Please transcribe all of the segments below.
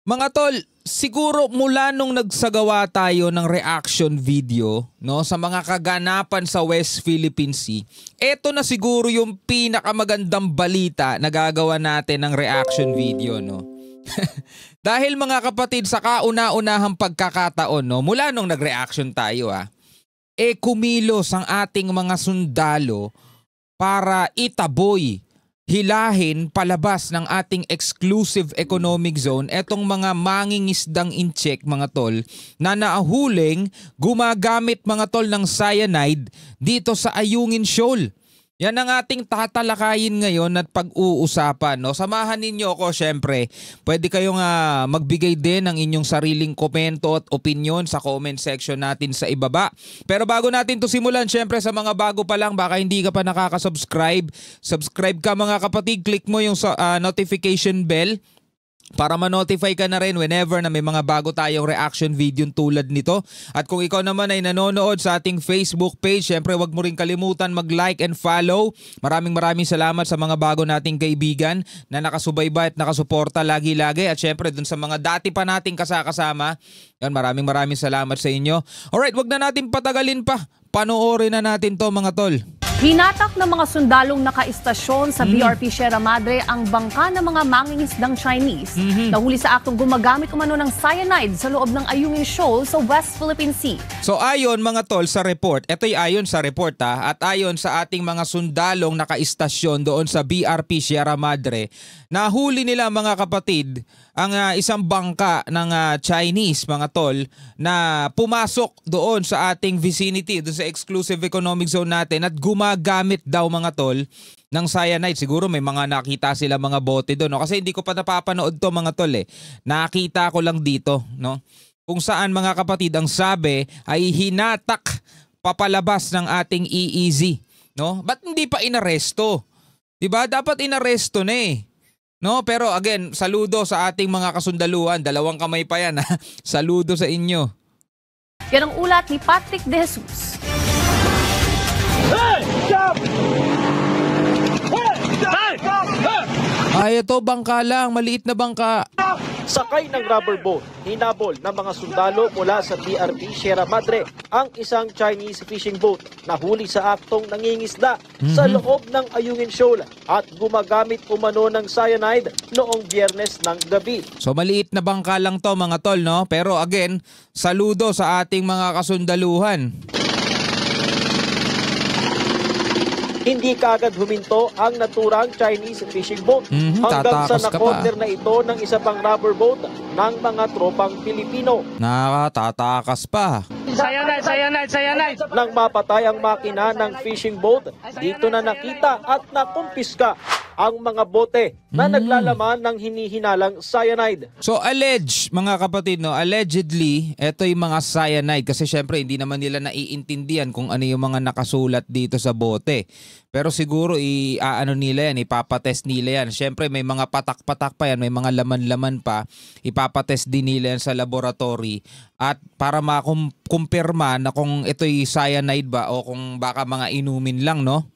Mga tol, siguro mula nung nagsagawa tayo ng reaction video no sa mga kaganapan sa West Philippine Sea, eto na siguro yung pinakamagandang balita na gagawa natin ng reaction video no. Dahil mga kapatid sa kauna-unahang pagkakataon no, mula nung nag-reaction tayo kumilos ang ating mga sundalo para itaboy, hilahin palabas ng ating exclusive economic zone etong mga mangingisdang incheck mga tol na naahuling gumagamit mga tol ng cyanide dito sa Ayungin Shoal. Yan ang ating tatalakayin ngayon at pag-uusapan. No? Samahan ninyo ako syempre. Pwede kayong magbigay din ng inyong sariling komento at opinion sa comment section natin sa ibaba. Pero bago natin to simulan, syempre sa mga bago pa lang, baka hindi ka pa nakaka-subscribe. Subscribe ka mga kapatid, click mo yung notification bell para ma-notify ka na rin whenever na may mga bago tayong reaction video tulad nito. At kung ikaw naman ay nanonood sa ating Facebook page, syempre wag mo rin kalimutan mag-like and follow. Maraming salamat sa mga bago nating kaibigan na nakasubaybay at nakasuporta lagi-lagi. At syempre dun sa mga dati pa nating kasama, yan, maraming salamat sa inyo. Alright, wag na natin patagalin pa. Panoorin na natin to mga tol. Hinatak ng mga sundalong nakaistasyon sa BRP Sierra Madre ang bangka ng mga mangingisdang Chinese. Nahuli sa aktong gumagamit umano ng cyanide sa loob ng Ayungin Shoal sa West Philippine Sea. So ayon mga tol sa report, ito'y ayon sa report at ayon sa ating mga sundalong nakaistasyon doon sa BRP Sierra Madre, nahuli nila mga kapatid ang isang bangka ng Chinese mga tol na pumasok doon sa ating vicinity, doon sa exclusive economic zone natin at gumagamit daw mga tol ng cyanide. Siguro may mga nakita sila mga bote doon. No? Kasi hindi ko pa napapanood to mga tol Nakita ko lang dito. No? Kung saan mga kapatid ang sabi ay hinatak papalabas ng ating EEZ. No? Ba't hindi pa inaresto? Diba? Dapat inaresto na No, pero again, saludo sa ating mga kasundaluhan. Dalawang kamay pa yan Saludo sa inyo. Yan ang ulat ni Patrick De Jesus. Hey! Jump! Hey! Ay, ito bangka lang. Maliit na bangka. Sakay ng rubber boat, hinabol ng mga sundalo mula sa BRP Sierra Madre ang isang Chinese fishing boat na huli sa aktong nangingisda sa loob ng Ayungin Shoal at gumagamit umano ng cyanide noong Biyernes ng gabi. So maliit na bangka lang to mga tol, no? Pero again, saludo sa ating mga kasundaluhan. Hindi kaagad huminto ang naturang Chinese fishing boat hanggang sa na-corner na ito ng isa pang rubber boat ng mga tropang Pilipino. Nakatatakas pa. Cyanide! Nang mapatay ang makina ng fishing boat, dito na nakita at nakumpiska ang mga bote na naglalaman ng hinihinalang cyanide. So mga kapatid, no, allegedly, ito yung mga cyanide kasi syempre hindi naman nila naiintindihan kung ano yung mga nakasulat dito sa bote. Pero siguro ipapatest nila yan. Syempre may mga patak-patak pa yan, may mga laman-laman pa. Ipapatest din nila yan sa laboratory at para makumpirma na kung ito'y cyanide ba o kung baka mga inumin lang, no?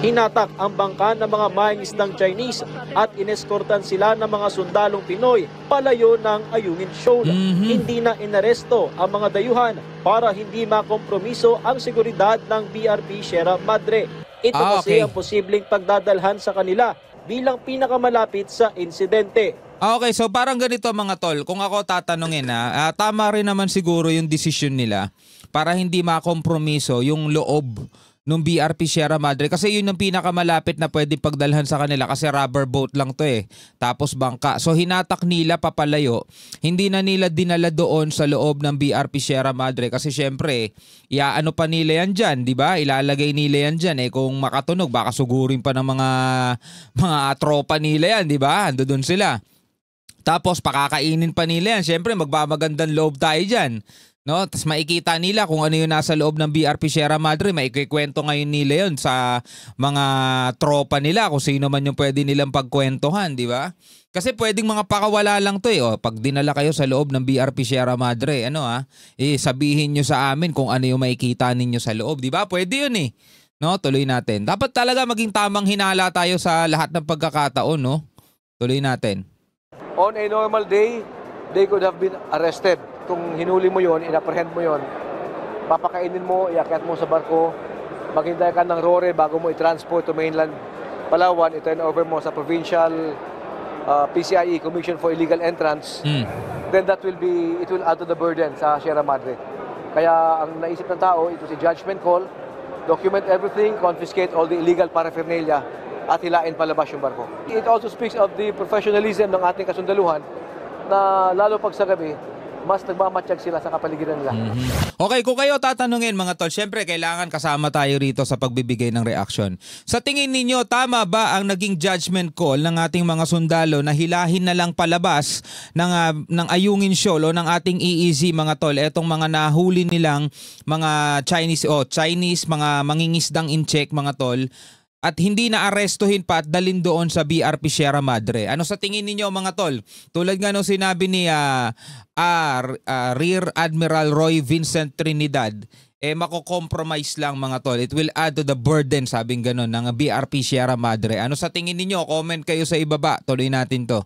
Hinatak ang bangka ng mga mangingisdang Chinese at ineskortan sila ng mga sundalong Pinoy palayo ng Ayungin Shoal. Hindi na inaresto ang mga dayuhan para hindi makompromiso ang seguridad ng BRP Sierra Madre. Ito kasi ang posibleng pagdadalhan sa kanila bilang pinakamalapit sa insidente. Okay, so parang ganito mga tol, kung ako tatanungin tama rin naman siguro yung desisyon nila para hindi makompromiso yung loob nung BRP Sierra Madre kasi yun ang pinakamalapit na pwede pagdalhan sa kanila kasi rubber boat lang to tapos bangka. So hinatak nila papalayo, hindi na nila dinala doon sa loob ng BRP Sierra Madre kasi syempre iaano pa nila yan dyan, di ba? Ilalagay nila yan dyan kung makatunog baka sugurin pa ng mga tropa nila yan, di ba? Ando doon sila. Tapos pakakainin pa nila yan, syempre magmamagandang loob tayo dyan. No, tapos makikita nila kung ano yung nasa loob ng BRP Sierra Madre. Maikikwento ngayon nila yun sa mga tropa nila kung sino man yung pwede nilang pagkwentuhan, di ba? Kasi pwedeng mga pakawala lang to pag dinala kayo sa loob ng BRP Sierra Madre, sabihin nyo sa amin kung ano yung makikita ninyo sa loob, di ba? Pwede yun No, tuloy natin. Dapat talaga maging tamang hinala tayo sa lahat ng pagkakataon, no? Tuloy natin. On a normal day, they could have been arrested. Kung hinuli mo yon, inapprehend mo yon, papakainin mo, iakyat mo sa barko, maghintay ka ng RORE bago mo i-transport to mainland Palawan, i-turn over mo sa provincial PCIE, Commission for Illegal Entrance, then it will add to the burden sa Sierra Madre. Kaya ang naisip ng tao, ito si judgment call, document everything, confiscate all the illegal paraphernalia at hilain palabas yung barko. It also speaks of the professionalism ng ating kasundaluhan na lalo pag sa gabi, mas nagmamatsyag sila sa kapaligiran nila. Okay, kung kayo tatanungin mga tol, syempre kailangan kasama tayo rito sa pagbibigay ng reaksyon. Sa tingin ninyo, tama ba ang naging judgment call ng ating mga sundalo na hilahin na lang palabas ng Ayungin Shoal o ng ating EEZ mga tol? Etong mga nahuli nilang mga Chinese, mga mangingisdang in-check mga tol, at hindi na arestuhin pa at dalhin doon sa BRP Sierra Madre. Ano sa tingin ninyo mga tol? Tulad nga nung sinabi ni Rear Admiral Roy Vincent Trinidad, mako-compromise lang mga tol. It will add to the burden, sabing ganon, ng BRP Sierra Madre. Ano sa tingin ninyo? Comment kayo sa ibaba. Tuloy natin to.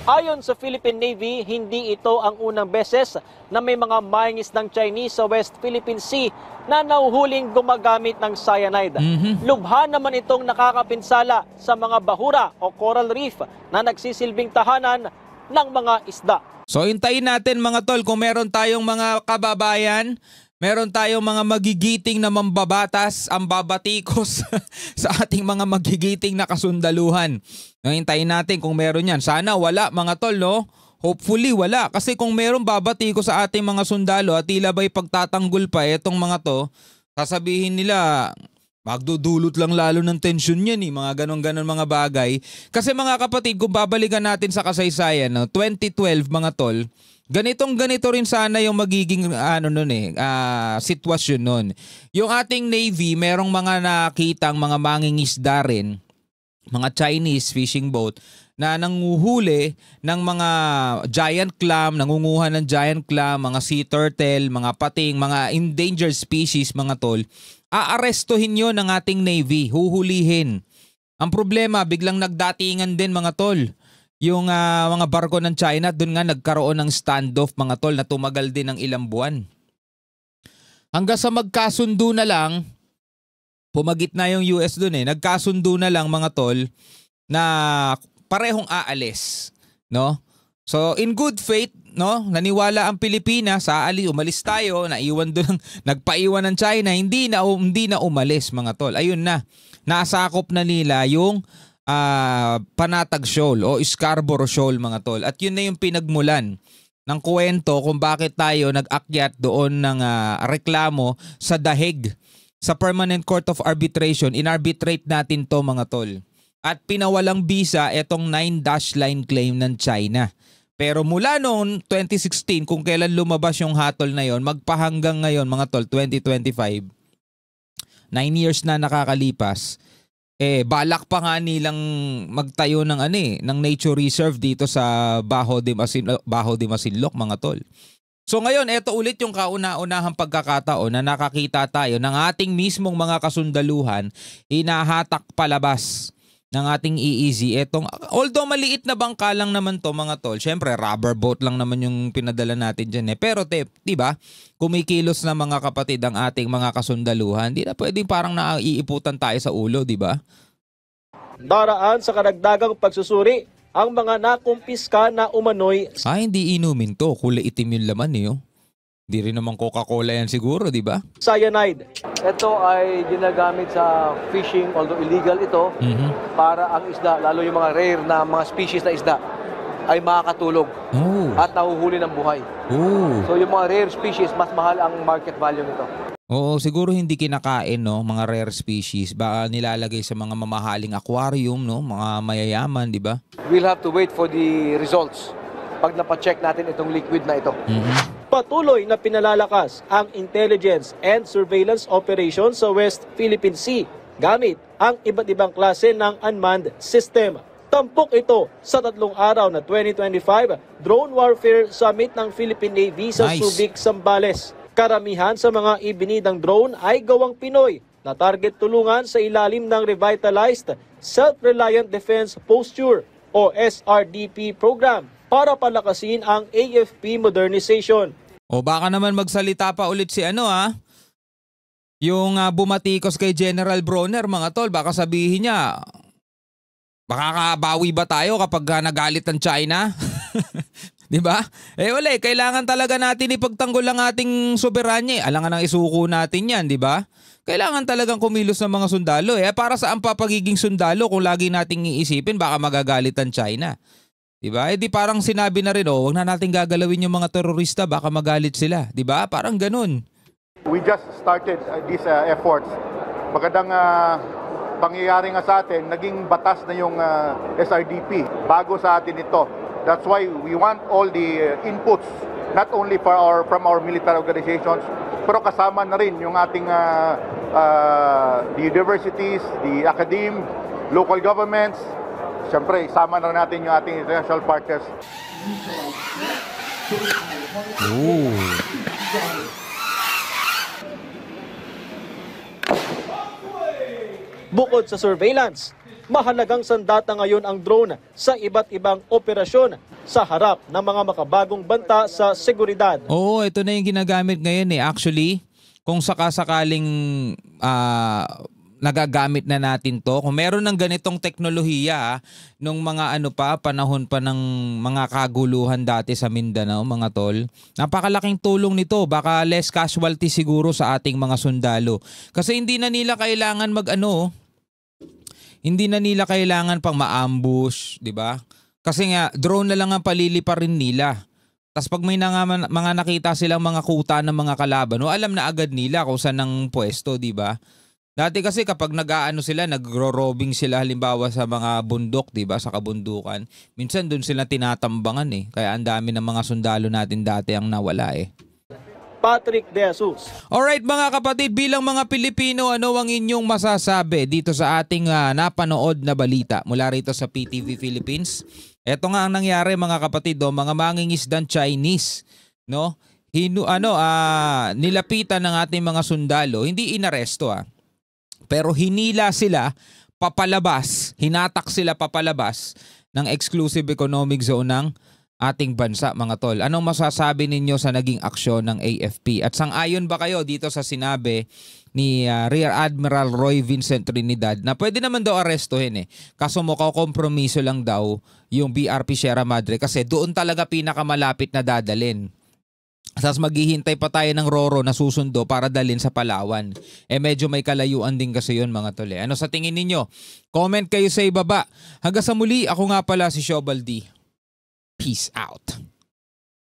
Ayon sa Philippine Navy, hindi ito ang unang beses na may mga mangingisdang Chinese sa West Philippine Sea na nahuhuling gumagamit ng cyanide. Lubha naman itong nakakapinsala sa mga bahura o coral reef na nagsisilbing tahanan ng mga isda. So hintayin natin mga tol, kung meron tayong mga kababayan, meron tayong mga magigiting na mambabatas, ang babatikos sa ating mga magigiting na kasundaluhan. Hintayin natin kung meron yan. Sana wala mga tol, no? Hopefully wala. Kasi kung meron babatikos sa ating mga sundalo at tila ba'y pagtatanggol pa etong mga to, sasabihin nila, magdudulot lang lalo ng tensyon yan, mga ganon-ganon mga bagay. Kasi mga kapatid, kung babalikan natin sa kasaysayan, no, 2012 mga tol, ganito rin sana yung magiging sitwasyon nun. Yung ating Navy, merong mga nakitang mga mangingisda rin, mga Chinese fishing boat, na nanguhuli ng mga giant clam, nangunguha ng giant clam, mga sea turtle, mga pating, mga endangered species mga tol. Aarestuhin yun ng ating Navy, huhulihin. Ang problema, biglang nagdatingan din mga tol. Yung mga barko ng China, doon nga nagkaroon ng standoff mga tol na tumagal din ng ilang buwan. Hanggang sa magkasundo na lang, pumagit na yung US doon nagkasundo na lang mga tol na parehong aalis, no? So in good faith, no, naniwala ang Pilipinas, umalis tayo, naiwan doon, nagpaiwan ng China, hindi na umalis mga tol. Ayun na, nasakop na nila yung Panatag Shoal o Scarborough Shoal mga tol. At yun na yung pinagmulan ng kwento kung bakit tayo nag-akyat doon ng reklamo sa Dahig, sa Permanent Court of Arbitration. In-arbitrate natin to mga tol. At pinawalang bisa etong 9-dash line claim ng China. Pero mula noong 2016, kung kailan lumabas yung hatol na yon, magpahanggang ngayon mga tol, 2025, 9 years na nakakalipas, balak pa nga nilang magtayo ng ng nature reserve dito sa Baho de Masinloc mga tol. So ngayon, ito ulit yung kauna-unahang pagkakataon na nakakita tayo ng ating mismong mga kasundaluhan inahatak palabas ng ating EEZ. Although maliit na bangka lang naman to mga tol, syempre rubber boat lang naman yung pinadala natin dyan Pero diba, kumikilos na mga kapatid ang ating mga kasundaluhan, di na pwedeng parang naiiputan tayo sa ulo, diba? Daraan sa karagdagang pagsusuri ang mga nakumpiska na umano'y hindi inumin to, kulay itim yung laman Di rin naman Coca-Cola yan siguro, di ba? cyanide. Ito ay ginagamit sa fishing, although illegal ito, para ang isda, lalo yung mga rare na mga species na isda, ay makakatulog at nahuhuli ng buhay. So yung mga rare species, mas mahal ang market value nito. Oo, siguro hindi kinakain, mga rare species. Baka nilalagay sa mga mamahaling aquarium, mga mayayaman, di ba? We'll have to wait for the results pag napacheck natin itong liquid na ito. Patuloy na pinalalakas ang intelligence and surveillance operations sa West Philippine Sea gamit ang iba't ibang klase ng unmanned system. Tampok ito sa 3 araw na 2025 Drone Warfare Summit ng Philippine Navy sa Subic, Zambales. Karamihan sa mga ibinidang drone ay gawang Pinoy na target tulungan sa ilalim ng Revitalized Self-Reliant Defense Posture o SRDP program para palakasin ang AFP modernization. O baka naman magsalita pa ulit si yung bumatikos kay General Bronner, mga tol. Baka sabihin niya, makakabawi ba tayo kapag nagalit ang China? Di ba? Wala kailangan talaga natin ipagtanggol ang ating soberanya. Alangan ang isuko natin yan, di ba? Kailangan talagang kumilos ng mga sundalo. Para saan pa pagiging sundalo kung lagi nating iisipin baka magagalit ang China? Diba? Di parang sinabi na rin, wag na natin gagalawin yung mga terorista, baka magalit sila. Diba? Parang ganun. We just started these efforts. Magandang pangyayari nga sa atin, naging batas na yung SRDP. Bago sa atin ito. That's why we want all the inputs, not only from our military organizations, pero kasama na rin yung ating the universities, the academe, local governments. Siyempre, isama na natin yung ating international partners. Bukod sa surveillance, mahalagang sandata ngayon ang drone sa iba't ibang operasyon sa harap ng mga makabagong banta sa seguridad. Oo, ito na yung ginagamit ngayon Actually, kung sakasakaling nagagamit na natin to. Kung meron ng ganitong teknolohiya nung mga panahon pa ng mga kaguluhan dati sa Mindanao, mga tol, napakalaking tulong nito. Baka less casualty siguro sa ating mga sundalo. Kasi hindi na nila kailangan hindi na nila kailangan pang ma-ambush, di ba? Kasi nga, drone na lang ang paliliparin nila. Tapos pag may mga nakita silang mga kuta ng mga kalaban, alam na agad nila kung saan ang pwesto, di ba? Dati kasi kapag nagro-robbing sila halimbawa sa mga bundok, 'di ba, sa kabundukan, minsan doon sila tinatambangan Kaya ang dami ng mga sundalo natin dati ang nawala Patrick De Jesus. Alright mga kapatid, bilang mga Pilipino, ano ang inyong masasabi dito sa ating napanood na balita mula rito sa PTV Philippines? Ito nga ang nangyari mga kapatid, mga mangingisdang Chinese, no? Nilapitan ng ating mga sundalo, hindi inaresto pero hinila sila papalabas, hinatak sila papalabas ng exclusive economic zone ng ating bansa, mga tol. Anong masasabi ninyo sa naging aksyon ng AFP? At sang-ayon ba kayo dito sa sinabi ni Rear Admiral Roy Vincent Trinidad na pwede naman daw arestuhin kaso kompromiso lang daw yung BRP Sierra Madre kasi doon talaga pinakamalapit na dadalin. Tapos maghihintay pa tayo ng Roro na susundo para dalhin sa Palawan. Medyo may kalayuan din kasi yun, mga tol. Ano sa tingin ninyo? Comment kayo sa ibaba. Hanggang sa muli, ako nga pala si Shobal D. Peace out.